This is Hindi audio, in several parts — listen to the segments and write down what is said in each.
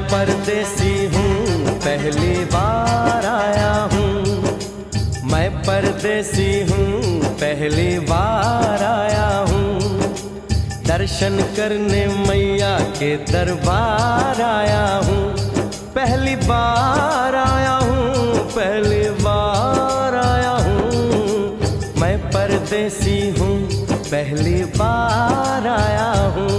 परदेसी हूँ, पहली बार आया हूँ। मैं परदेसी हूँ, पहली बार आया हूँ। दर्शन करने मैया के दरबार आया हूँ। पहली बार आया हूँ, पहली बार आया हूँ। मैं परदेसी हूँ, पहली बार आया हूँ।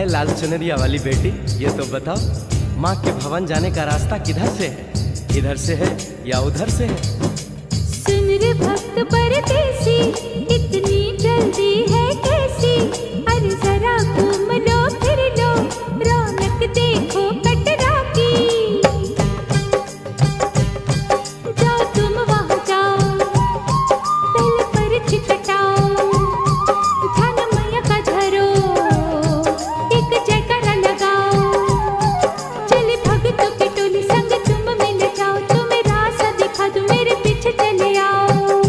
लाल चुनरिया वाली बेटी, ये तो बताओ, माँ के भवन जाने का रास्ता किधर से है? इधर से है या उधर से है? सुन रे भक्त परदेसी, इतनी जल्दी है कैसी? अरे जरा घूम लो फिर लो, रौनक देखो कटरा की। जाओ तुम वहाँ जाओ, पहले पर्ची कटाओ, ध्यान मैया का धरो, जयकारा लगाओ। चले भक्तों की टोली संग तुम मिल जाओ, तुम्हें रास्ता दिखा दूं, मेरे पीछे चले आओ।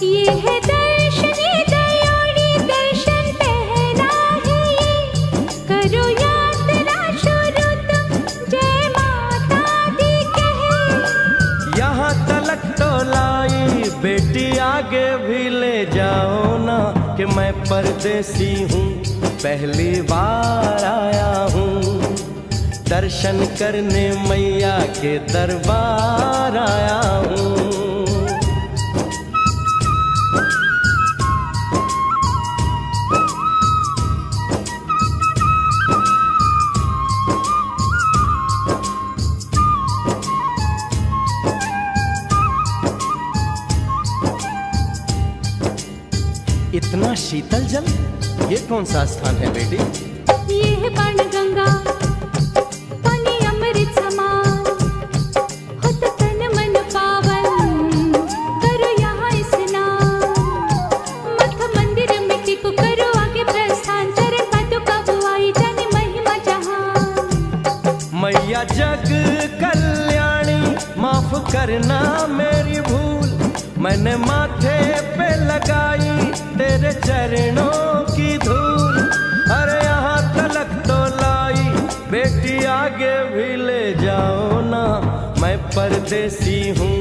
ये है दर्शनी दयोड़ी, दर्शन पहला है ये, करो यात्रा शुरू तुम, जय माता दी कहे। यहाँ तलक तो लाई बेटी, आगे भी ले जाओ ना, कि मैं परदेसी हूँ, पहली बार आया हूँ। दर्शन करने मैया के दरबार आया हूँ। इतना शीतल जल, ये कौन सा स्थान है बेटी? ये है बाणगंगा, पानी अमृत समान, होता तन मन पावन, करो यहाँ स्नान। मठ मंदिर में टिको, करो आगे प्रस्थान, चरण पादुका बुआई, जाने महिमा जहान। मैया जग कल्याणी, माफ करना मेरी भूल, मैंने माथे पे लगाई तेरे चरणों की धूल। अरे यहाँ तलक तो लाई बेटी, आगे भी ले जाओ ना, मैं परदेसी हूँ,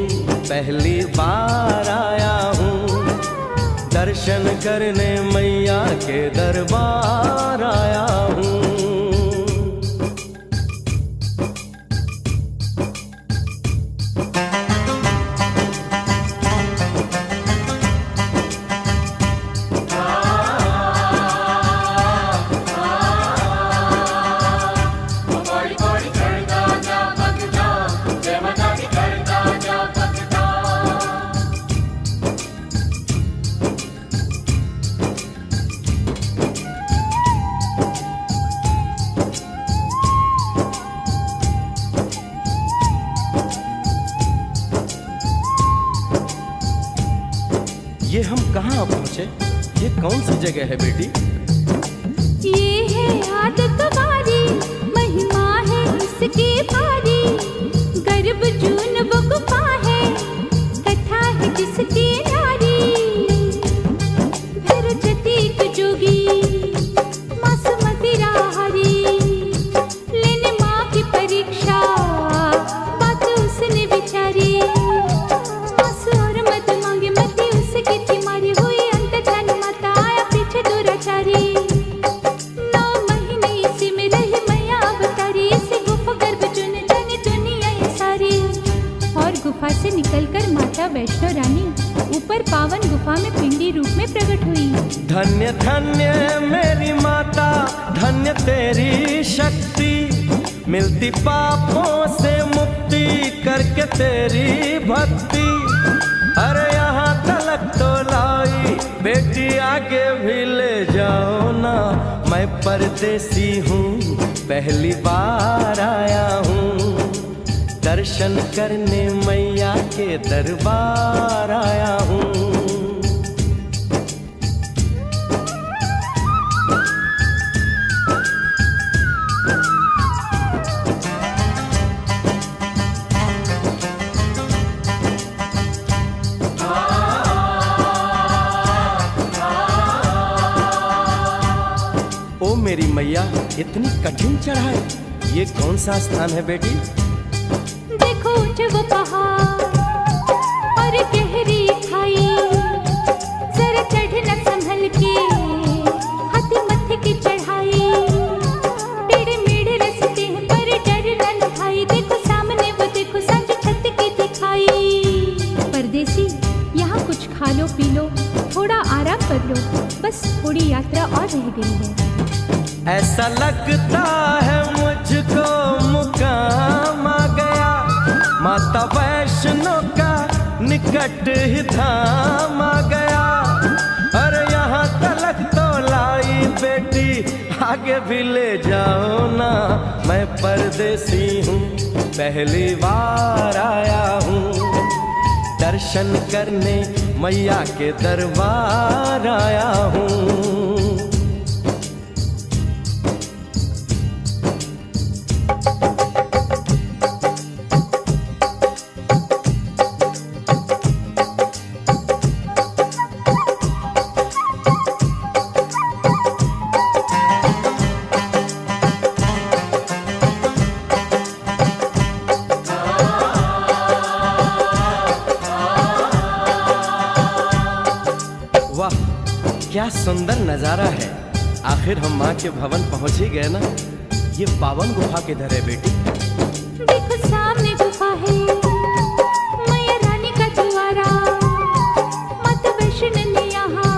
पहली बार आया हूँ। दर्शन करने मैया के दरबार आया हूँ। ये हम कहाँ पहुँचे? ये कौन सी जगह है बेटी? ये है आदत बारी, महिमा है इसकी भारी, गर्भ जून वो गुफा है, कथा है जिसकी नारी। भैरव जतीक जोगी, मासूमती राहरी, लेने माँ की परीक्षा, बात उसने विचारी। आंसू और मत मांगे, मती उसकी थी मारी, हुई अंत ध्यान माता, आया पीछे दुराचारी। 9 महीने इसी में रही मैया अवतारी, इसी गुफा गर्भ चुन जाने दुनिया ये सारी। और गुफा से निकलकर माता वैष्णो रानी ऊपर पावन गुफा में पिंडी रूप में प्रकट हुई। धन्य धन्य मेरी माता, धन्य तेरी शक्ति, मिलती पापों से मुक्ति करके तेरी भक्ति। अरे यहाँ तलक तो लाई बेटी, आगे भी ले जाओ ना, मैं परदेसी हूँ, पहली बार आया हूँ। दर्शन करने मैया के दरबार आया हूँ। ओ मेरी मैया, इतनी कठिन चढ़ाई, ये कौन सा स्थान है बेटी? देखो ऊंचे वो पहाड़ और गहरी खाई, जरा चढ़ना संभल के, हाथी मत्थे की चढ़ाई। टेढ़े मेढ़े रास्ते हैं पर डरना न भाई, देखो सामने वो देखो सांझ छत की दिखाई। परदेसी, यहाँ कुछ खा लो पी लो, थोड़ा आराम कर लो, बस थोड़ी यात्रा और रह गई है। ऐसा लगता है मुझको मुकाम आ गया, माता वैष्णो का निकट ही धाम आ गया। अरे यहाँ तलक तो लाई बेटी, आगे भी ले जाओ ना, मैं परदेसी हूँ, पहली बार आया हूँ। दर्शन करने मैया के दरबार आया हूँ। वाह, क्या सुंदर नजारा है। आखिर हम माँ के भवन पहुंच ही गए ना। ये पावन गुफा किधर है बेटी? देखो सामने गुफा है, मैया रानी का द्वारा। माता वैष्णो ने यहाँ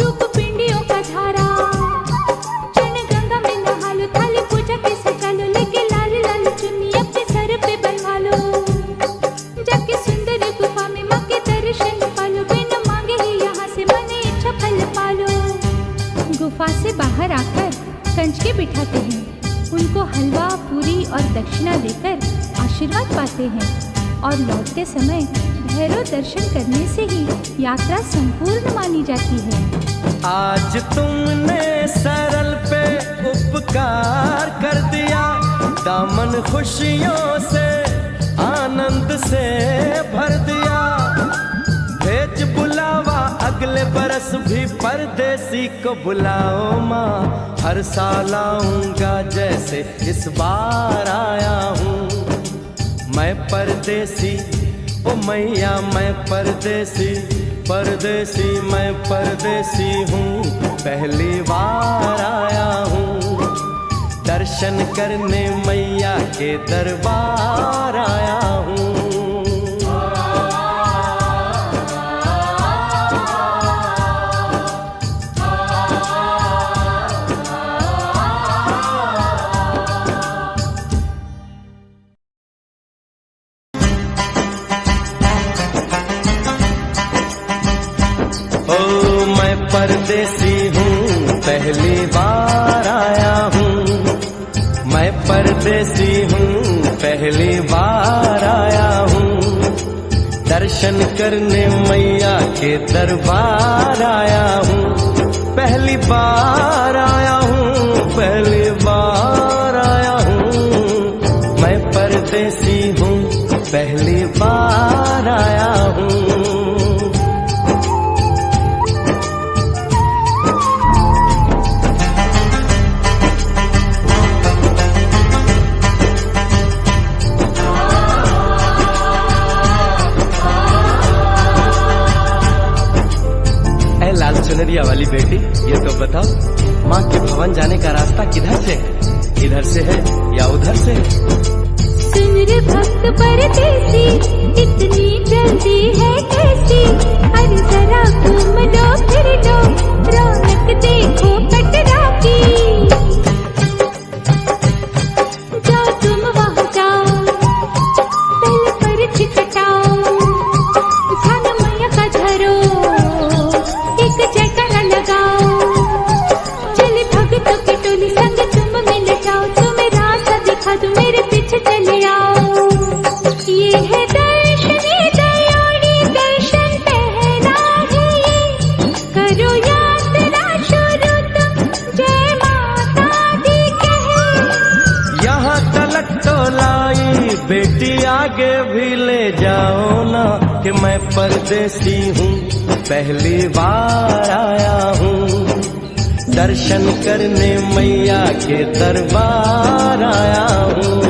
रूप पिंडियों का धारा। चरण गंगा में नहा लो, थाली पूजा के सजा लो, लेके लाल लाल चुन्नी अपने सर पे बनवा लो। जाके सुंदर गुफा में माँ के दर्शन पालो, बिना मांगे ही यहाँ से मने इच्छा फल पालो। गुफा से बाहर आकर कंचके बिठाते हैं, उनको हलवा पूरी और दक्षिणा देकर आशीर्वाद पाते हैं और लौटते समय भैरव दर्शन करने से ही यात्रा संपूर्ण मानी जाती है। आज तुमने सरल पे उपकार कर दिया, दामन खुशियों से आनंद से भर दिया। भेज बुलावा अगले बरस भी परदेसी को बुलाओ माँ, हर साल आऊंगा जैसे इस बार आया हूँ। मैं परदेसी, ओ मैया मैं परदेसी, परदेसी मैं परदेसी हूँ, पहली बार आया हूँ। दर्शन करने मैया के दरबार आया हूँ। परदेसी हूँ, पहली बार आया हूँ। मैं परदेसी हूँ, पहली बार आया हूँ। दर्शन करने मैया के दरबार आया हूँ। पहली बार आया हूँ, पहली बार आया हूँ। मैं परदेसी हूँ, पहली बार आया हूँ। चुनरिया वाली बेटी, ये तो बताओ माँ के भवन जाने का रास्ता किधर से है? इधर से है या उधर से? सुन रे भक्त परदेसी, इतनी जल्दी है कैसी? अरे जरा घूम लो फिर लो, रौनक देखो कटरा की। जाओ तुम वहाँ जाओ, पहले पर्ची कटाओ, ध्यान मैया का धरो, एक जयकारा लगाओ। चले भक्तों की टोली संग तुम मिल जाओ, तुम्हें रास्ता दिखा दूं, मेरे पीछे चले आओ। बेटी आगे भी ले जाओ ना कि मैं परदेसी हूँ, पहली बार आया हूँ। दर्शन करने मैया के दरबार आया हूँ।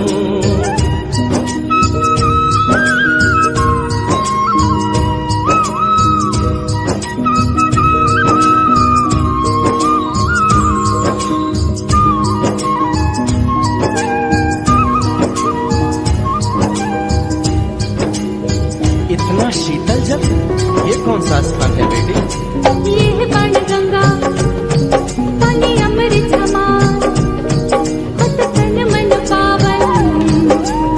इतना शीतल जल, ये कौन सा स्थान है बेटी? ये है बाणगंगा, पानी अमृत समान, होत तन मन पावन,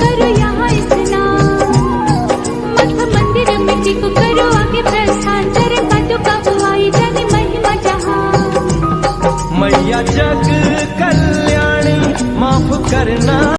करो यहाँ स्नान। मठ मंदिर में टिको, करो आगे प्रस्थान, चरण पादुका बुआई, जाने महिमा जहां। मैया जग कल्याणी माफ करना।